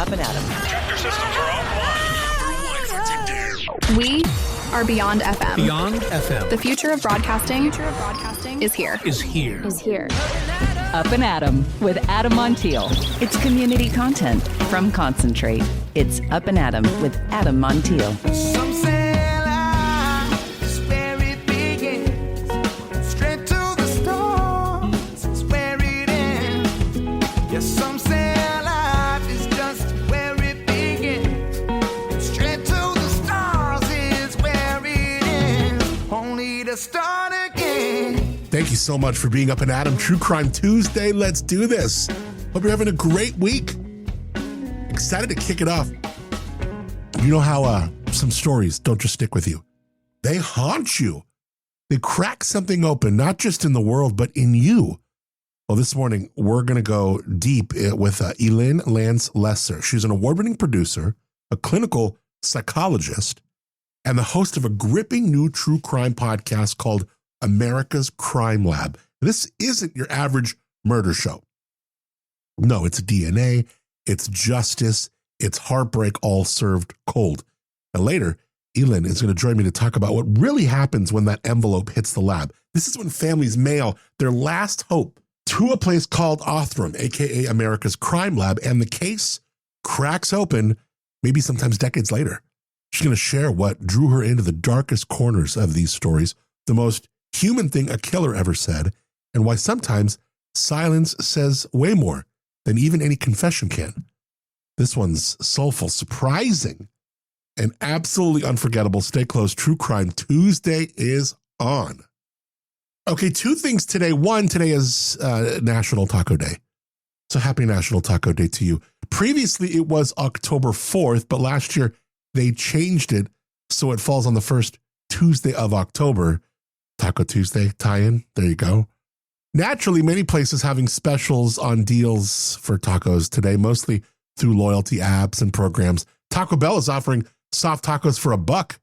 Up+Adam. Tractor systems are offline. We are Beyond FM. Beyond FM. The future of broadcasting is here. Up+Adam with Adam Montiel. It's community content from Concentrate. It's Up+Adam with Adam Montiel. Some say life is where it begins. Straight to the stars is where it ends. Yes, some say life is just where it begins. Straight to the stars is where it ends. Only to start again. Thank you so much for being Up+Adam. True Crime Tuesday. Let's do this. Hope you're having a great week. Excited to kick it off. You know how some stories don't just stick with you. They haunt you. They crack something open, not just in the world, but in you. Well, this morning, we're going to go deep with Elin Lantz. She's an award-winning producer, a clinical psychologist, and the host of a gripping new true crime podcast called America's Crime Lab. This isn't your average murder show. No, it's DNA, it's justice, it's heartbreak, all served cold. And later, Elin is going to join me to talk about what really happens when that envelope hits the lab. This is when families mail their last hope to a place called Othram, aka America's Crime Lab, and the case cracks open, maybe sometimes decades later. She's going to share what drew her into the darkest corners of these stories, the most human thing a killer ever said, and why sometimes silence says way more than even any confession can. This one's soulful, surprising, and absolutely unforgettable. Stay close. True Crime Tuesday is on. Okay, two things today. One, today is National Taco Day. So happy National Taco Day to you. Previously, it was October 4th, but last year they changed it so it falls on the first Tuesday of October. Taco Tuesday tie-in. There you go. Naturally, many places having specials on deals for tacos today, mostly through loyalty apps and programs. Taco Bell is offering soft tacos for $1.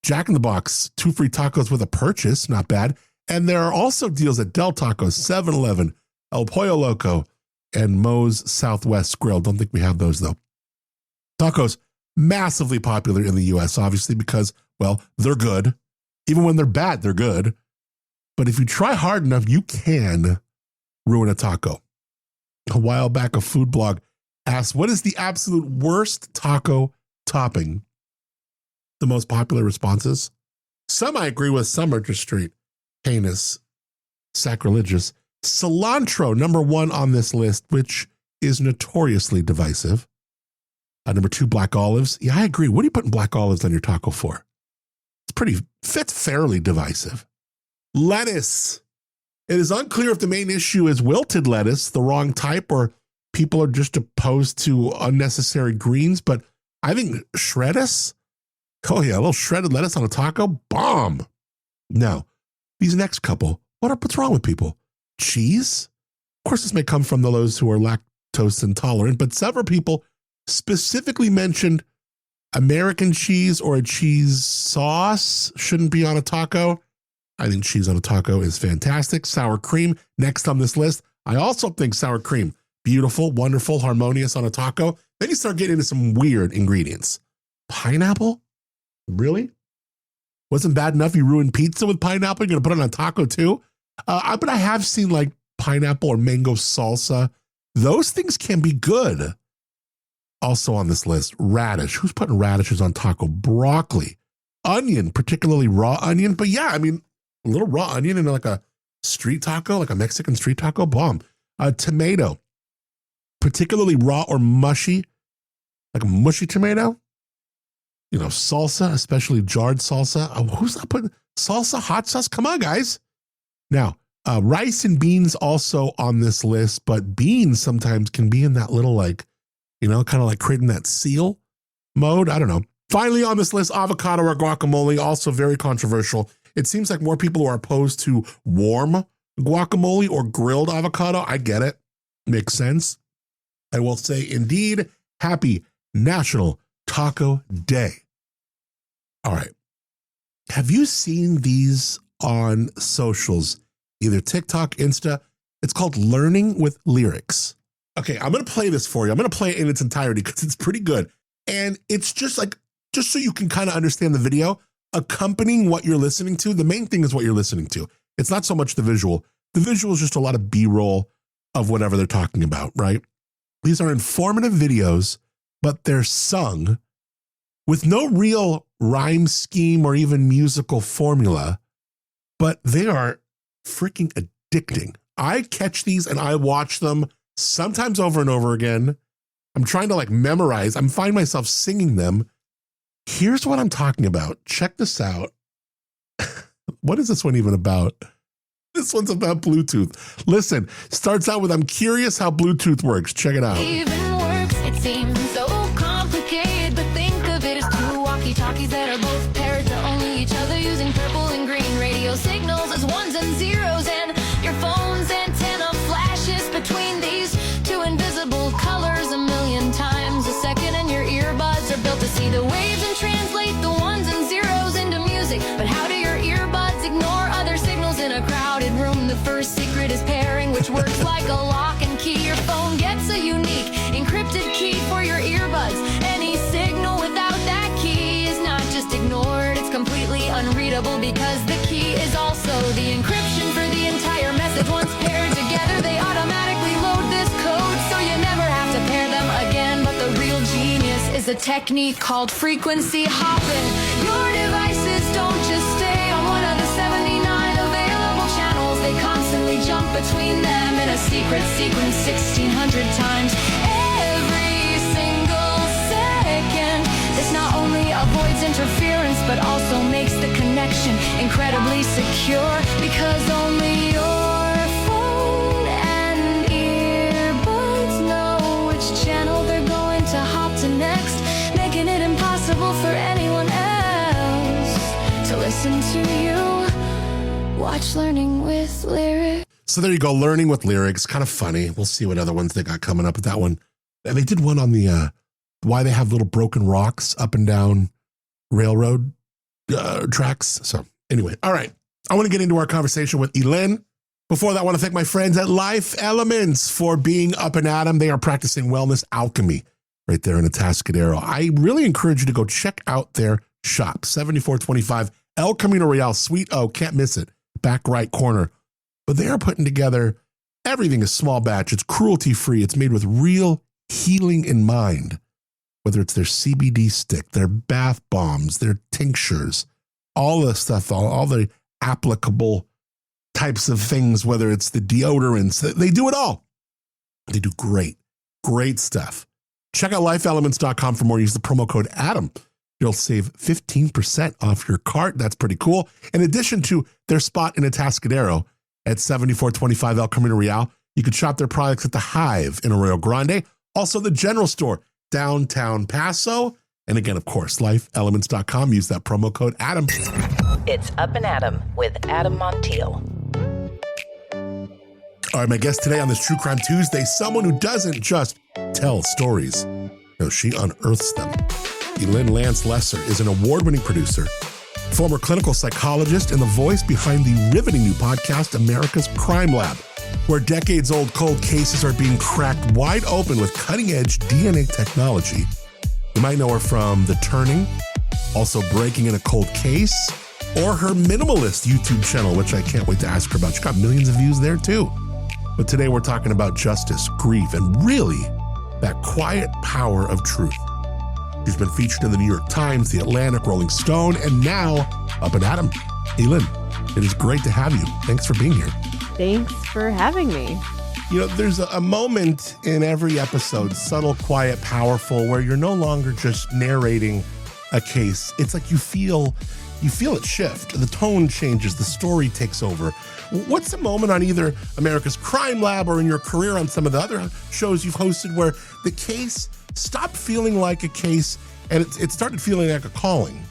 Jack in the Box, 2 free tacos with a purchase. Not bad. And there are also deals at Del Taco, 7-Eleven, El Pollo Loco, and Moe's Southwest Grill. Don't think we have those, though. Tacos, massively popular in the U.S., obviously, because, well, they're good. Even when they're bad, they're good. But if you try hard enough, you can ruin a taco. A while back, a food blog asked, what is the absolute worst taco topping? The most popular responses? Some I agree with, some are just straight heinous, sacrilegious. Cilantro, number 1 on this list, which is notoriously divisive. Number 2, black olives. Yeah, I agree. What are you putting black olives on your taco for? It's fairly divisive. Lettuce. It is unclear if the main issue is wilted lettuce, the wrong type, or people are just opposed to unnecessary greens, but I think shreddus, oh yeah, a little shredded lettuce on a taco, bomb. Now, these next couple, what's wrong with people? Cheese? Of course, this may come from those who are lactose intolerant, but several people specifically mentioned American cheese or a cheese sauce shouldn't be on a taco. I think cheese on a taco is fantastic. Sour cream, next on this list. I also think sour cream, beautiful, wonderful, harmonious on a taco. Then you start getting into some weird ingredients. Pineapple? Really? Wasn't bad enough you ruined pizza with pineapple? You're going to put it on a taco too? But I have seen like pineapple or mango salsa. Those things can be good. Also on this list, radish. Who's putting radishes on taco? Broccoli. Onion, particularly raw onion. But yeah, I mean, a little raw onion in like a street taco, like a Mexican street taco, bomb. Tomato, particularly raw or mushy, like a mushy tomato. You know, salsa, especially jarred salsa. Who's not putting salsa, hot sauce? Come on, guys. Now, rice and beans also on this list, but beans sometimes can be in that little like, you know, kind of like creating that seal mode. I don't know. Finally on this list, avocado or guacamole, also very controversial. It seems like more people are opposed to warm guacamole or grilled avocado. I get it. Makes sense. I will say, indeed, happy National Taco Day. All right. Have you seen these on socials? Either TikTok, Insta. It's called Learning with Lyrics. Okay, I'm going to play this for you. I'm going to play it in its entirety because it's pretty good. And it's just so you can kind of understand the video, accompanying what you're listening to. The main thing is what you're listening to. It's not so much the visual. The visual is just a lot of B-roll of whatever they're talking about, right? These are informative videos, but they're sung with no real rhyme scheme or even musical formula, but they are freaking addicting. I catch these and I watch them sometimes over and over again. I'm trying to memorize. I'm finding myself singing them. Here's what I'm talking about. Check this out. What is this one even about? This one's about Bluetooth. Listen, starts out with, I'm curious how Bluetooth works. Check it out. Even works, it seems so complicated, but think of it as two walkie-talkies that are both paired to only each other using purple and green radio signals as ones and zeros, and your phone's antenna flashes between these two invisible colors a million times a second, and your earbuds are built to see the waves and translate the ones and zeros into music. But how do your earbuds ignore other signals in a crowded room? The first secret is pairing, which works like a lock and key. Your phone gets a unique encrypted key for your earbuds. Any signal without that key is not just ignored, it's completely unreadable, because the key is also the encryption for the entire message. Once paired together, they automatically load this code, so you never have to pair them again. But the real genius is a technique called frequency hopping. Your devices don't just stay on one of the 79 available channels, they constantly jump between them in a secret sequence 1600 times every single second. This not only avoids interference, but also makes the connection incredibly secure, because only your phone and earbuds know which channel they're going to hop to next, making it impossible for anyone else to listen to you. Watch Learning with Lyrics. So there you go, Learning with Lyrics. Kind of funny. We'll see what other ones they got coming up with that one. They did one on the why they have little broken rocks up and down railroad tracks. So anyway, all right. I want to get into our conversation with Elin. Before that, I want to thank my friends at Life Elements for being Up and Adam. They are practicing wellness alchemy right there in Atascadero. I really encourage you to go check out their shop, 7425 El Camino Real, Suite O. Can't miss it. Back right corner. But they are putting together, everything is small batch. It's cruelty-free. It's made with real healing in mind. Whether it's their CBD stick, their bath bombs, their tinctures, all the stuff, all the applicable types of things, whether it's the deodorants, they do it all. They do great stuff. Check out lifeelements.com for more. Use the promo code ADAM. You'll save 15% off your cart. That's pretty cool. In addition to their spot in Atascadero at 7425 El Camino Real, you can shop their products at the Hive in Arroyo Grande. Also the General Store, downtown Paso. And again, of course, lifeelements.com. Use that promo code ADAM. It's Up and Adam with Adam Montiel. All right, my guest today on this True Crime Tuesday, someone who doesn't just tell stories. No, she unearths them. Elin Lantz Lesser is an award-winning producer, former clinical psychologist, and the voice behind the riveting new podcast, America's Crime Lab, where decades-old cold cases are being cracked wide open with cutting-edge DNA technology. You might know her from The Turning, also Breaking in a Cold Case, or her Minimalist YouTube channel, which I can't wait to ask her about. She's got millions of views there, too. But today we're talking about justice, grief, and really that quiet power of truth. She's been featured in the New York Times, The Atlantic, Rolling Stone, and now Up and Adam. Elin, it is great to have you. Thanks for being here. Thanks for having me. You know, there's a moment in every episode, subtle, quiet, powerful, where you're no longer just narrating a case. It's like you feel it shift. The tone changes. The story takes over. What's the moment on either America's Crime Lab or in your career on some of the other shows you've hosted where the case stopped feeling like a case and it started feeling like a calling?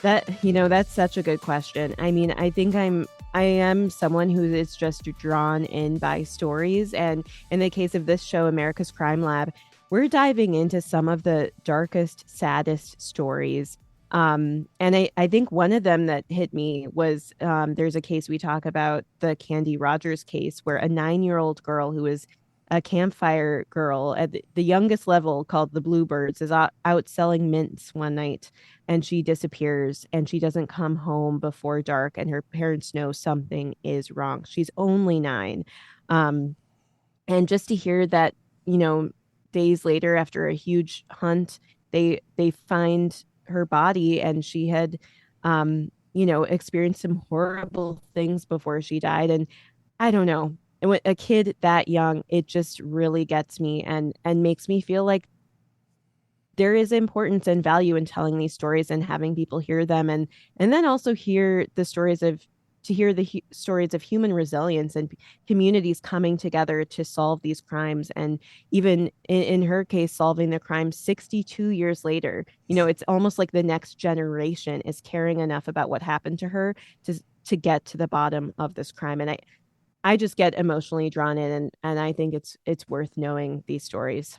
That's such a good question. I mean, I think I am someone who is just drawn in by stories. And in the case of this show, America's Crime Lab, we're diving into some of the darkest, saddest stories. And I think one of them that hit me was there's a case we talk about, the Candy Rogers case, where a 9-year-old girl who was a campfire girl at the youngest level called the Bluebirds is out selling mints one night, and she disappears and she doesn't come home before dark, and her parents know something is wrong. She's only 9. Um, and just to hear that, days later after a huge hunt, they find her body, and she had experienced some horrible things before she died. And I don't know. And with a kid that young, it just really gets me and makes me feel like there is importance and value in telling these stories and having people hear them, and then also hear the stories of stories of human resilience and communities coming together to solve these crimes, and even in her case solving the crime 62 years later. It's almost like the next generation is caring enough about what happened to her to get to the bottom of this crime. And I just get emotionally drawn in, and I think it's worth knowing these stories.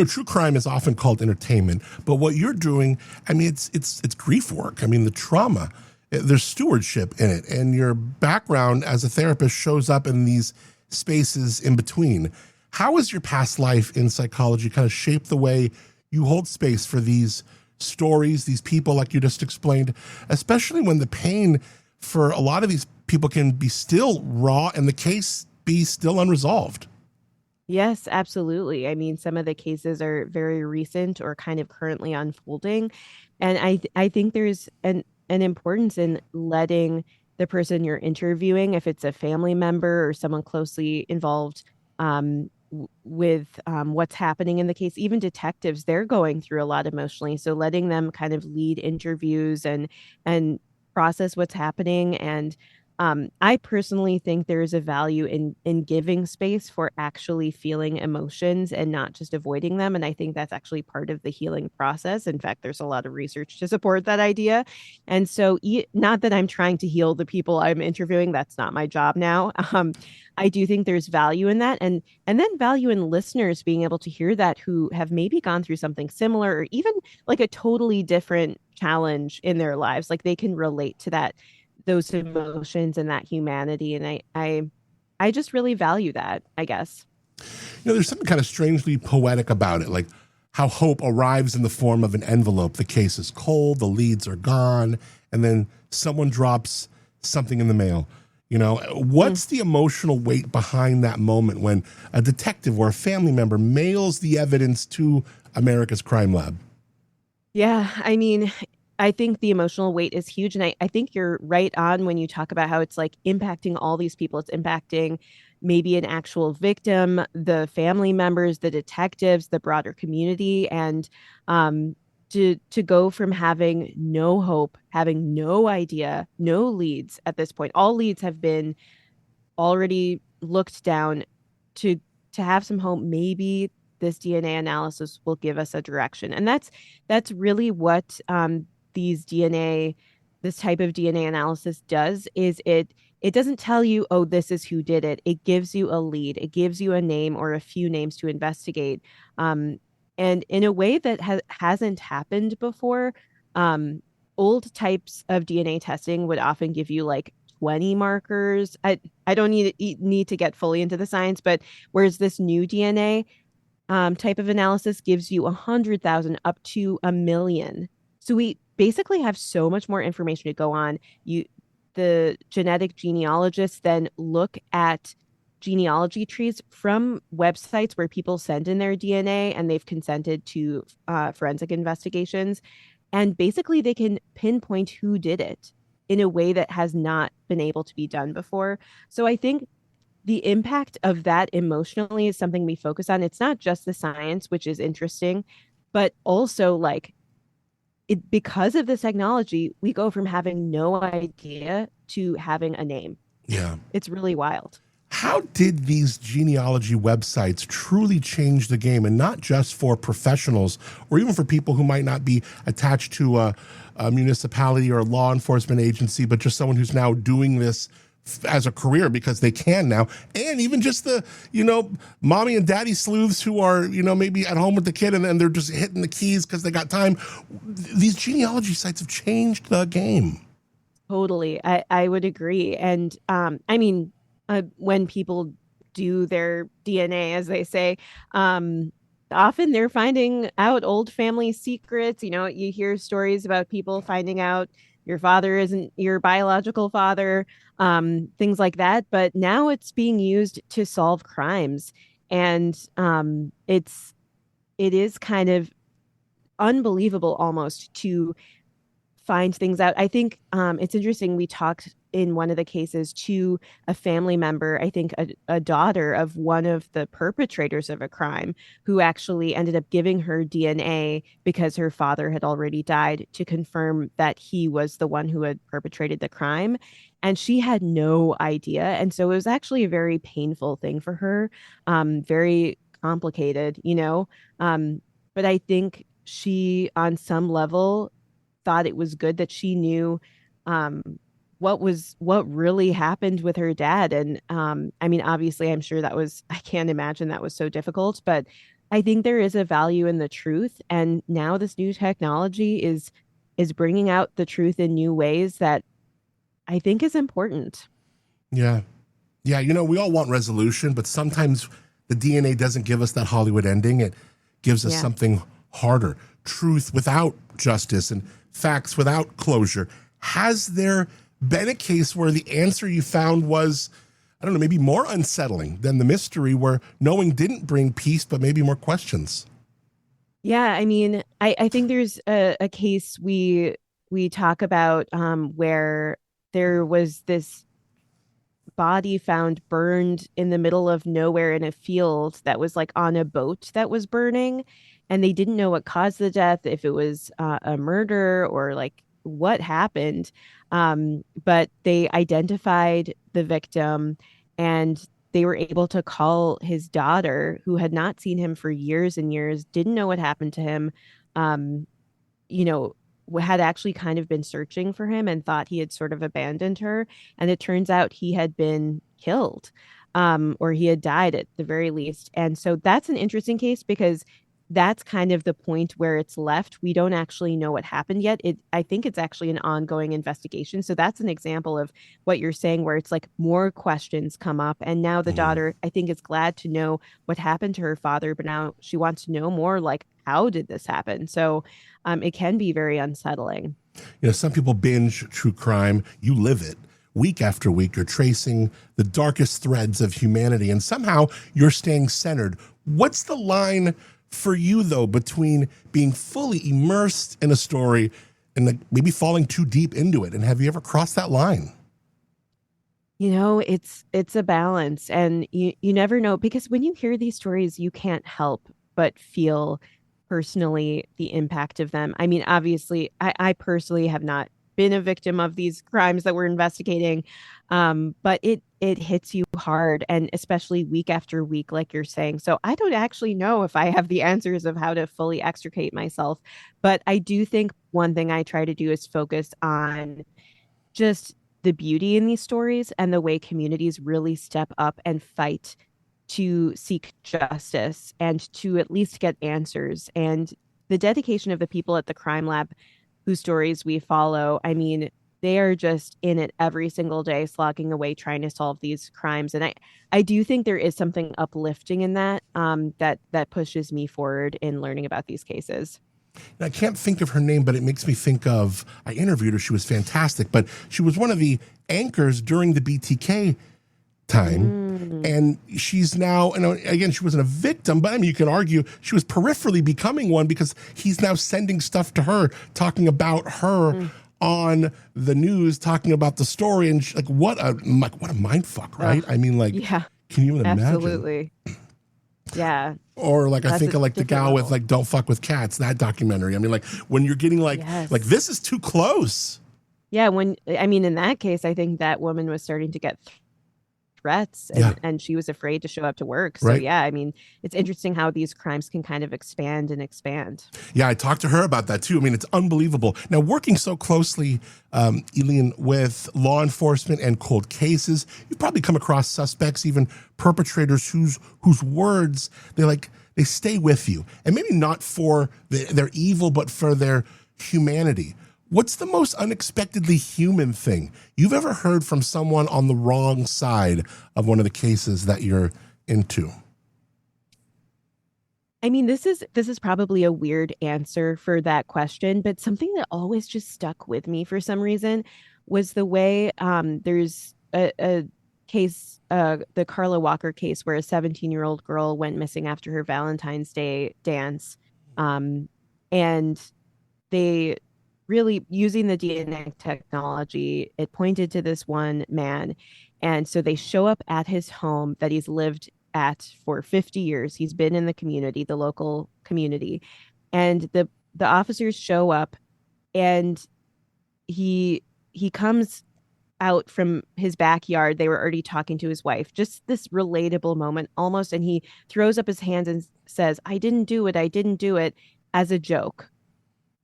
True crime is often called entertainment, but what you're doing, I mean, it's grief work. I mean, the trauma, there's stewardship in it, and your background as a therapist shows up in these spaces in between. How has your past life in psychology kind of shaped the way you hold space for these stories, these people like you just explained, especially when the pain for a lot of these people can be still raw and the case be still unresolved? Yes, absolutely. I mean, some of the cases are very recent or kind of currently unfolding. And I think there's an importance in letting the person you're interviewing, if it's a family member or someone closely involved with what's happening in the case, even detectives, they're going through a lot emotionally. So letting them kind of lead interviews and process what's happening. And I personally think there is a value in giving space for actually feeling emotions and not just avoiding them. And I think that's actually part of the healing process. In fact, there's a lot of research to support that idea. And so not that I'm trying to heal the people I'm interviewing, that's not my job now. I do think there's value in that, and then value in listeners being able to hear that, who have maybe gone through something similar or even like a totally different challenge in their lives. Like they can relate to those emotions and that humanity. And I just really value that, I guess. There's something kind of strangely poetic about it, like how hope arrives in the form of an envelope. The case is cold, the leads are gone, and then someone drops something in the mail. What's the emotional weight behind that moment when a detective or a family member mails the evidence to America's Crime Lab? Yeah, I mean, I think the emotional weight is huge. And I think you're right on when you talk about how it's like impacting all these people. It's impacting maybe an actual victim, the family members, the detectives, the broader community. And to go from having no hope, having no idea, no leads at this point, all leads have been already looked down, to have some hope. Maybe this DNA analysis will give us a direction. And that's really what this type of DNA analysis does, is it doesn't tell you, oh, this is who did it. It gives you a lead. It gives you a name or a few names to investigate. And in a way that hasn't happened before. Old types of DNA testing would often give you like 20 markers. I don't need to get fully into the science, but whereas this new DNA type of analysis gives you 100,000 up to 1 million. So we basically have so much more information to go on. The genetic genealogists then look at genealogy trees from websites where people send in their DNA and they've consented to forensic investigations. And basically they can pinpoint who did it in a way that has not been able to be done before. So I think the impact of that emotionally is something we focus on. It's not just the science, which is interesting, but also like because of this technology, we go from having no idea to having a name. Yeah. It's really wild. How did these genealogy websites truly change the game, and not just for professionals or even for people who might not be attached to a municipality or a law enforcement agency, but just someone who's now doing this as a career because they can now, and even just the, mommy and daddy sleuths who are, maybe at home with the kid and they're just hitting the keys because they got time. These genealogy sites have changed the game. Totally. I would agree. And I mean, when people do their DNA, as they say, often they're finding out old family secrets. You know, you hear stories about people finding out your father isn't your biological father, things like that. But now it's being used to solve crimes. And it is kind of unbelievable almost to find things out. I think it's interesting. We talked in one of the cases to a family member, I think a daughter of one of the perpetrators of a crime, who actually ended up giving her DNA because her father had already died, to confirm that he was the one who had perpetrated the crime. And she had no idea. And so it was actually a very painful thing for her, very complicated, you know. But I think she, on some level, thought it was good that she knew what really happened with her dad. And I mean, obviously, I'm sure I can't imagine that was so difficult, but I think there is a value in the truth. And now this new technology is bringing out the truth in new ways that I think is important. Yeah. Yeah. You know, we all want resolution, but sometimes the DNA doesn't give us that Hollywood ending. It gives us something harder. Truth without justice and facts without closure. Has there been a case where the answer you found was, I don't know, maybe more unsettling than the mystery, where knowing didn't bring peace, but maybe more questions? Yeah, I mean, I think there's a case we talk about where there was this body found burned in the middle of nowhere in a field that was like on a boat that was burning, and they didn't know what caused the death, if it was a murder or like what happened. But they identified the victim, and they were able to call his daughter, who had not seen him for years and years, didn't know what happened to him, you know, had actually kind of been searching for him and thought he had sort of abandoned her. And it turns out he had been killed, or he had died at the very least. And so that's an interesting case, because that's kind of the point where it's left. We don't actually know what happened yet. I think it's actually an ongoing investigation. So that's an example of what you're saying, where it's like more questions come up. And now the daughter, I think, is glad to know what happened to her father, but now she wants to know more, like, how did this happen? So it can be very unsettling. You know, some people binge true crime. You live it. Week after week, you're tracing the darkest threads of humanity, and somehow you're staying centered. What's the line for you, though, between being fully immersed in a story and like maybe falling too deep into it? And have you ever crossed that line? You know, it's a balance, and you never know, because when you hear these stories, you can't help but feel personally the impact of them. I mean, obviously, I personally have not been a victim of these crimes that we're investigating, but it hits you hard, and especially week after week, like you're saying. So I don't actually know if I have the answers of how to fully extricate myself, but I do think one thing I try to do is focus on just the beauty in these stories and the way communities really step up and fight to seek justice and to at least get answers. And the dedication of the people at the crime lab whose stories we follow, I mean, they are just in it every single day, slogging away, trying to solve these crimes. And I do think there is something uplifting in that, that pushes me forward in learning about these cases. I can't think of her name, but it makes me think of, I interviewed her. She was fantastic, but she was one of the anchors during the BTK time. And she's now, and again, she wasn't a victim, but I mean, you can argue she was peripherally becoming one, because he's now sending stuff to her, talking about her on the news, talking about the story. And like, what a mind fuck, right? I mean, like, yeah, can you even imagine? Absolutely. Yeah. Or like, That's I think of like the gal with like Don't Fuck with Cats, that documentary. I mean, like, when you're getting like this is too close. Yeah. In that case, I think that woman was starting to get threats, and she was afraid to show up to work. So yeah, I mean, it's interesting how these crimes can kind of expand and expand. Yeah, I talked to her about that too. I mean, it's unbelievable. Now, working so closely, Elin, with law enforcement and cold cases, you've probably come across suspects, even perpetrators whose words they stay with you, and maybe not for their evil, but for their humanity. What's the most unexpectedly human thing you've ever heard from someone on the wrong side of one of the cases that you're into? I mean, this is probably a weird answer for that question, but something that always just stuck with me for some reason was the way there's a case, the Carla Walker case, where a 17-year-old girl went missing after her Valentine's Day dance, and they really, using the DNA technology, it pointed to this one man, and so they show up at his home that he's lived at for 50 years. He's been in the community, the local community. And the officers show up, and he comes out from his backyard. They were already talking to his wife. Just this relatable moment almost, and he throws up his hands and says, I didn't do it, as a joke.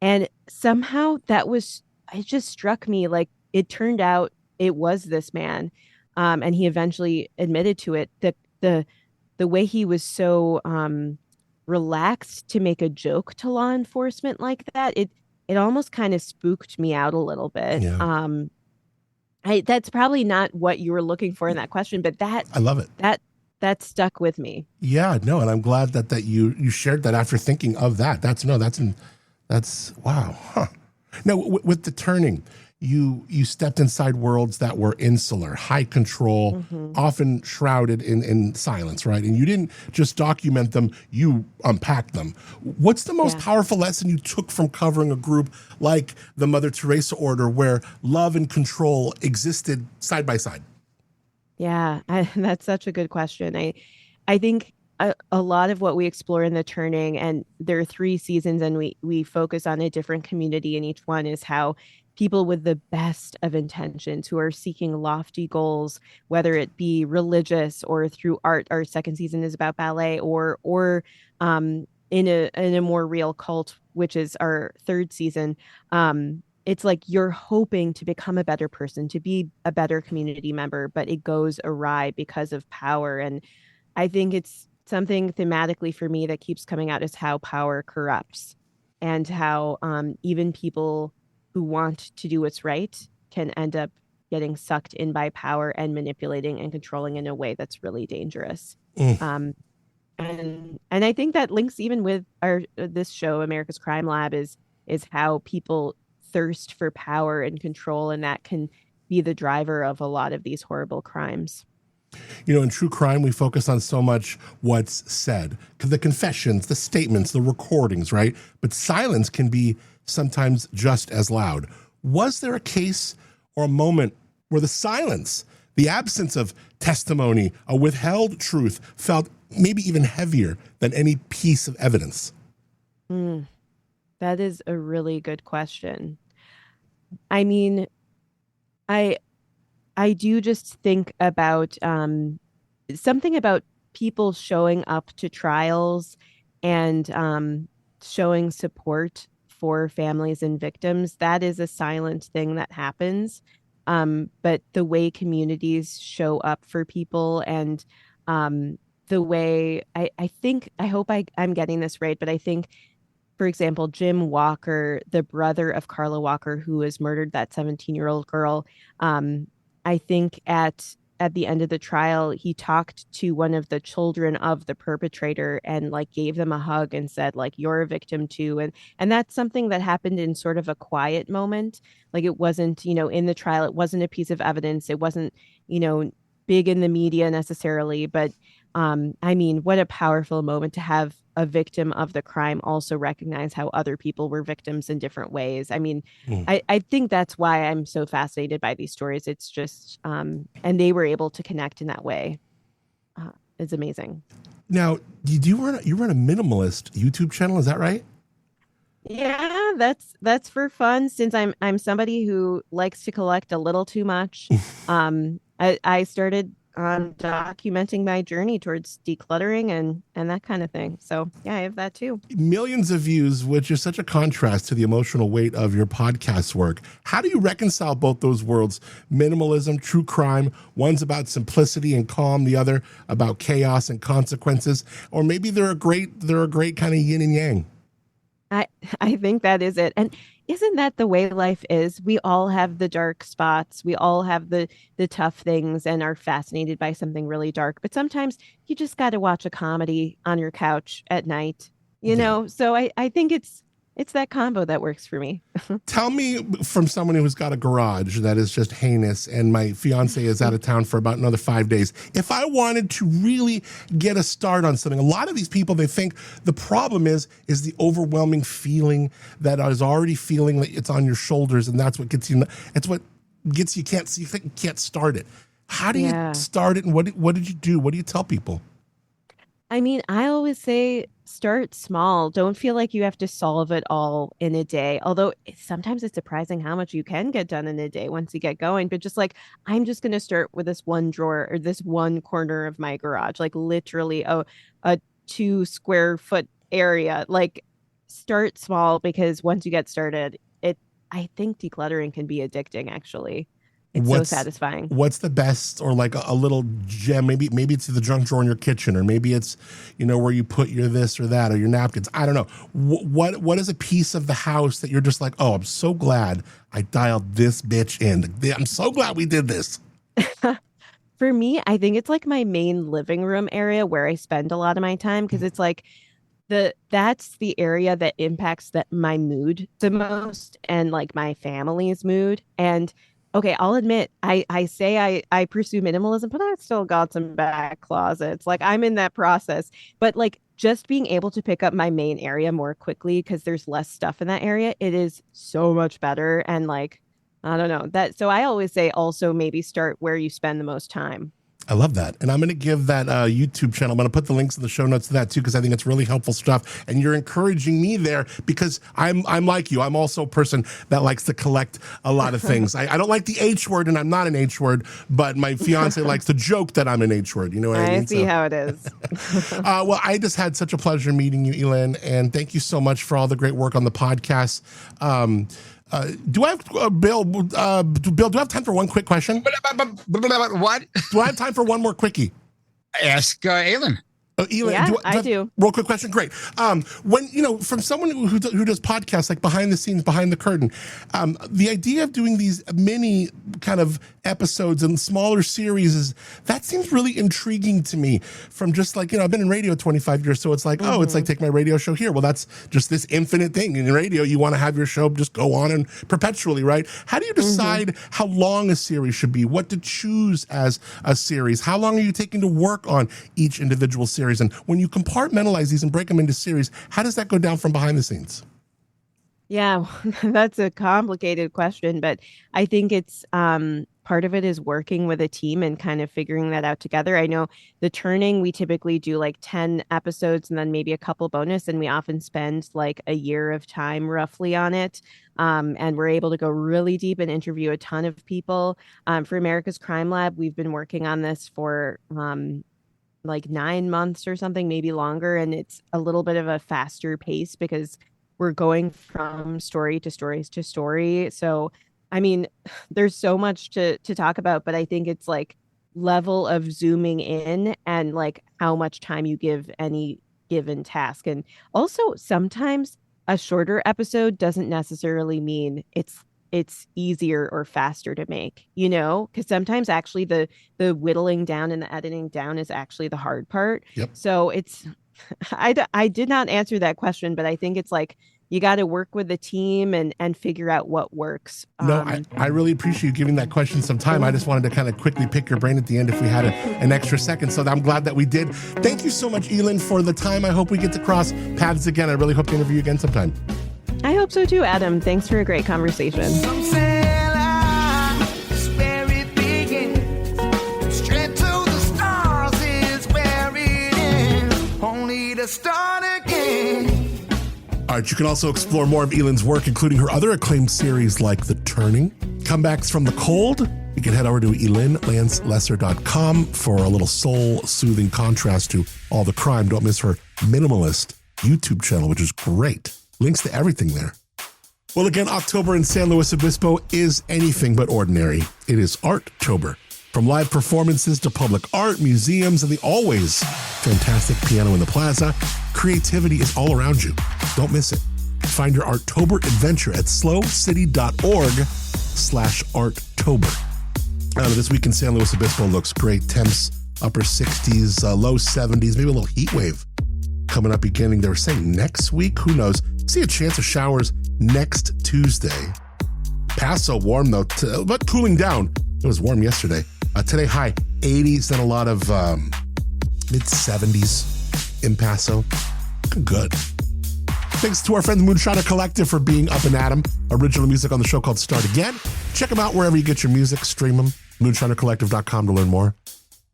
And somehow it just struck me like it turned out it was this man. And he eventually admitted to it. That the way he was so relaxed to make a joke to law enforcement like that, it almost kind of spooked me out a little bit. Yeah. That's probably not what you were looking for in that question, but I love it. That stuck with me. Yeah, no, and I'm glad that you shared that after thinking of that. That's wow. Huh. Now, with the turning, you stepped inside worlds that were insular, high control, often shrouded in silence, right? And you didn't just document them, you unpacked them. What's the most powerful lesson you took from covering a group like the Mother Teresa Order, where love and control existed side by side? Yeah, that's such a good question. I think a lot of what we explore in The Turning, and there are 3 seasons, and we focus on a different community in each one, is how people with the best of intentions, who are seeking lofty goals, whether it be religious or through art. Our second season is about ballet, or in a more real cult, which is our 3rd season. It's like you're hoping to become a better person, to be a better community member, but it goes awry because of power. And I think it's something thematically for me that keeps coming out, is how power corrupts, and how even people who want to do what's right can end up getting sucked in by power and manipulating and controlling in a way that's really dangerous. And I think that links even with this show, America's Crime Lab, is how people thirst for power and control, and that can be the driver of a lot of these horrible crimes. You know, in true crime, we focus on so much what's said, the confessions, the statements, the recordings, right? But silence can be sometimes just as loud. Was there a case or a moment where the silence, the absence of testimony, a withheld truth, felt maybe even heavier than any piece of evidence? That is a really good question. I mean, I do just think about something about people showing up to trials and showing support for families and victims. That is a silent thing that happens. But the way communities show up for people, and the way I hope I'm getting this right, but I think, for example, Jim Walker, the brother of Carla Walker, who was murdered, that 17-year-old girl, I think at the end of the trial, he talked to one of the children of the perpetrator and like gave them a hug and said, like, you're a victim too. And that's something that happened in sort of a quiet moment. Like, it wasn't, in the trial, it wasn't a piece of evidence. It wasn't, big in the media necessarily, but I mean, what a powerful moment to have a victim of the crime also recognize how other people were victims in different ways. I mean, I think that's why I'm so fascinated by these stories. It's just, and they were able to connect in that way. It's amazing. Now, you run a minimalist YouTube channel, is that right? Yeah, that's for fun. Since I'm somebody who likes to collect a little too much. I started documenting my journey towards decluttering and that kind of thing. So yeah, I have that too. Millions of views, which is such a contrast to the emotional weight of your podcast work. How do you reconcile both those worlds? Minimalism, true crime, one's about simplicity and calm, the other about chaos and consequences, or maybe they're a great kind of yin and yang. I think that is it. And isn't that the way life is? We all have the dark spots. We all have the tough things and are fascinated by something really dark. But sometimes you just got to watch a comedy on your couch at night, you know? So I think it's that combo that works for me. Tell me, from someone who's got a garage that is just heinous, and my fiance is out of town for about another 5 days, if I wanted to really get a start on something, a lot of these people, they think the problem is the overwhelming feeling that is already feeling that it's on your shoulders, and that's what gets you. It's what gets you can't see, you think you can't start it. How do you start it, and what did you do? What do you tell people? I mean, I always say start small. Don't feel like you have to solve it all in a day. Although sometimes it's surprising how much you can get done in a day once you get going. But just like, I'm just going to start with this one drawer or this one corner of my garage, like literally a 2 square foot area. Like, start small, because once you get started, I think decluttering can be addicting, actually. It's so satisfying. What's the best, or like a little gem? Maybe it's the junk drawer in your kitchen, or maybe it's, where you put your this or that, or your napkins. I don't know. What is a piece of the house that you're just like, oh, I'm so glad I dialed this bitch in. I'm so glad we did this. For me, I think it's like my main living room area where I spend a lot of my time, because it's like that's the area that impacts my mood the most, and like my family's mood. And okay, I'll admit, I say I pursue minimalism, but I've still got some back closets. Like, I'm in that process. But like, just being able to pick up my main area more quickly because there's less stuff in that area, it is so much better. And like, I don't know, so I always say also maybe start where you spend the most time. I love that. And I'm going to give that YouTube channel, I'm going to put the links in the show notes to that too, because I think it's really helpful stuff. And you're encouraging me there, because I'm like you. I'm also a person that likes to collect a lot of things. I don't like the H word, and I'm not an H word, but my fiance likes to joke that I'm an H word. You know what I mean? I see how it is. Well, I just had such a pleasure meeting you, Elin, and thank you so much for all the great work on the podcast. Do I have, Bill, do I have time for one quick question? What? Do I have time for one more quickie? Ask Elin. Elin, yeah, I do. Real quick question. Great. When, from someone who does podcasts, like behind the scenes, behind the curtain, the idea of doing these mini kind of episodes and smaller series that seems really intriguing to me. From just like, I've been in radio 25 years, so it's like, oh, it's like take my radio show here. Well, that's just this infinite thing. In radio, you want to have your show just go on and perpetually, right? How do you decide how long a series should be? What to choose as a series? How long are you taking to work on each individual series? And when you compartmentalize these and break them into series, how does that go down from behind the scenes? Yeah, that's a complicated question, but I think it's part of it is working with a team and kind of figuring that out together. I know the turning, we typically do like 10 episodes and then maybe a couple bonus, and we often spend like a year of time roughly on it. And we're able to go really deep and interview a ton of people. For America's Crime Lab, we've been working on this for like 9 months or something, maybe longer. And it's a little bit of a faster pace because we're going from story to stories to story. So, I mean, there's so much to talk about, but I think it's like level of zooming in and like how much time you give any given task. And also sometimes a shorter episode doesn't necessarily mean it's easier or faster to make, because sometimes actually the whittling down and the editing down is actually the hard part. Yep. So I did not answer that question, but I think it's like you got to work with the team and figure out what works. No, I really appreciate you giving that question some time. I just wanted to kind of quickly pick your brain at the end if we had an extra second. So I'm glad that we did. Thank you so much, Elin, for the time. I hope we get to cross paths again. I really hope to interview you again sometime. I hope so too, Adam. Thanks for a great conversation. Some say life's where it begins. Straight to the stars is where it ends. Only to start again. All right, you can also explore more of Elin's work, including her other acclaimed series like The Turning, Comebacks from the Cold. You can head over to elinlancelesser.com for a little soul-soothing contrast to all the crime. Don't miss her minimalist YouTube channel, which is great. Links to everything there. Well, again, October in San Luis Obispo is anything but ordinary. It is Arttober. From live performances to public art, museums, and the always fantastic piano in the plaza, creativity is all around you. Don't miss it. Find your Arttober adventure at slowcity.org/Arttober. This week in San Luis Obispo looks great. Temps upper 60s, low 70s, maybe a little heat wave coming up beginning. They were saying next week, who knows? See a chance of showers next Tuesday. Paso warm though, but cooling down. It was warm yesterday. Today high 80s, then a lot of mid 70s in Paso. Good. Thanks to our friends Moonshiner Collective for being Up and Adam. Original music on the show called Start Again. Check them out wherever you get your music. Stream them. MoonshinerCollective.com to learn more.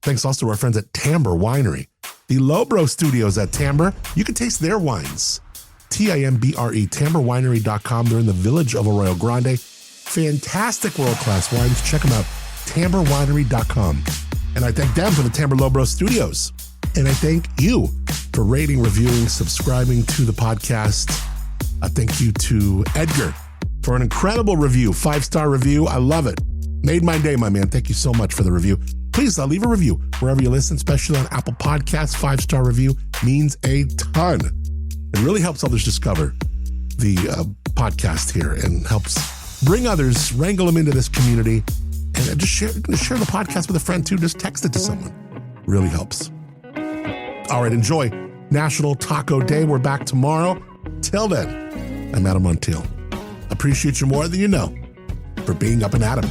Thanks also to our friends at Tamber Winery. The Lobro Studios at Tamber. You can taste their wines. Timbre, tamberwinery.com. They're in the village of Arroyo Grande. Fantastic world-class wines. Check them out. tamberwinery.com. And I thank them for the Tamber Lobro Studios. And I thank you for rating, reviewing, subscribing to the podcast. Thank you to Edgar for an incredible review, 5-star review. I love it. Made my day, my man. Thank you so much for the review. Please leave a review wherever you listen, especially on Apple Podcasts. 5-star review means a ton. It really helps others discover the podcast here and helps bring others, wrangle them into this community, and just share the podcast with a friend too. Just text it to someone. Really helps. All right, enjoy National Taco Day. We're back tomorrow. Till then, I'm Adam Montiel. Appreciate you more than you know for being Up and Adam.